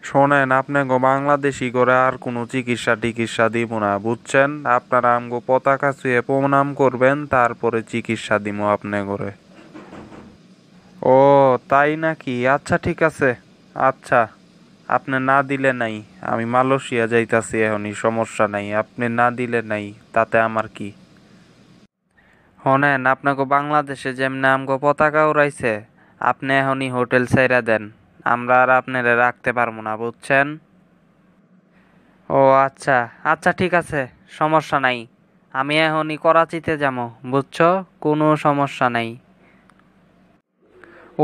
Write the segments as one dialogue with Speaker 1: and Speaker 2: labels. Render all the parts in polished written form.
Speaker 1: শোনেন, আপনাকে বাংলাদেশি করে আর কোনো চিকিৎসা দিব না, বুঝছেন? আপনারা আমগো পতাকা ছুঁয়ে প্রণাম করবেন, তারপরে চিকিৎসা দিব আপনি করে। ও, তাই নাকি? আচ্ছা, ঠিক আছে। আচ্ছা, আপনি না দিলে নাই, আমি মালয়েশিয়া যাইতাছি এখনই, সমস্যা নাই। আপনি না দিলে নাই, তাতে আমার কি? শোনেন, আপনাকে বাংলাদেশে যেমনি আমগো পতাকা উড়াইছে, আপনি এখনই হোটেল ছাইরা দেন। আমরা আর আপনারে রাখতে পারবো না, বুঝছেন? ও আচ্ছা, আচ্ছা, ঠিক আছে, সমস্যা নাই। আমি এখনই করাচিতে যাবো, বুঝছো? কোনো সমস্যা নাই।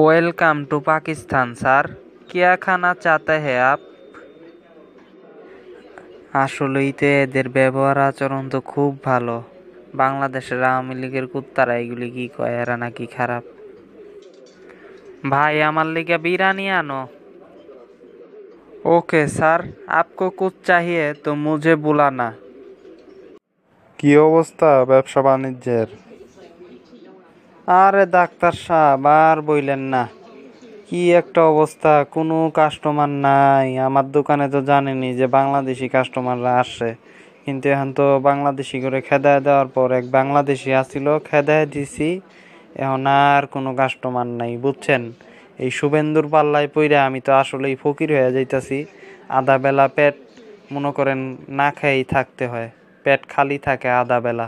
Speaker 1: Welcome to Pakistan sir. কিয়া খানা চাতে হে আপ? আসলেই তো এদের ব্যবহার আচরণ তো খুব ভালো। বাংলাদেশের আওয়ামী লীগের কুত্তারা এগুলি কি কয়, এরা নাকি খারাপ। ভাই, আমার লিগে বিরিয়ানি আনো। ওকে স্যার, আপকো কুছ চাহিয়ে তো মুঝে বুলানা। কি অবস্থা ব্যবসা বাণিজ্যের? আরে ডাক্তার সাহেব, আর বইলেন না। কি একটা অবস্থা, কোনো কাস্টমার নাই আমার দোকানে। তো জানেনই যে বাংলাদেশি কাস্টমাররা আসে, কিন্তু এখন তো বাংলাদেশি করে খেদায় দেওয়ার পর এক বাংলাদেশি আসিল, খেদায় দিছি। এখন আর কোনো কাস্টমার নাই, বুঝছেন? এই শুভেন্দুর পাল্লায় পইরা আমি তো আসলেই ফকির হয়ে যাইতাছি। আধা বেলা পেট মনে করেন না খেয়েই থাকতে হয়, পেট খালি থাকে আধা বেলা।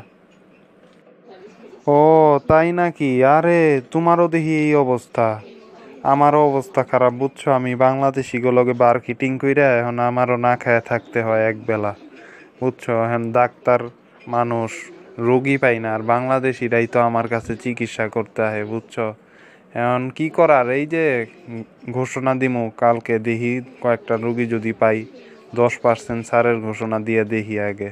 Speaker 1: ও, তাই নাকি? আরে, তোমারও দেখি এই অবস্থা। আমারও অবস্থা খারাপ, বুঝছো? আমি বাংলাদেশি গুলোকে মার্কেটিং কইরা এখন আমারও না খায়া থাকতে হয় এক বেলা, বুঝছো? এখন ডাক্তার মানুষ, রোগী পাই না, আর বাংলাদেশিরাই তো আমার কাছে চিকিৎসা করতে হয়, বুঝছো? এখন কি করার, এই যে ঘোষণা দিমু কালকে, দেখি কয়েকটা রোগী যদি পাই। 10% ছাড়ের ঘোষণা দিয়ে দেখি আগে।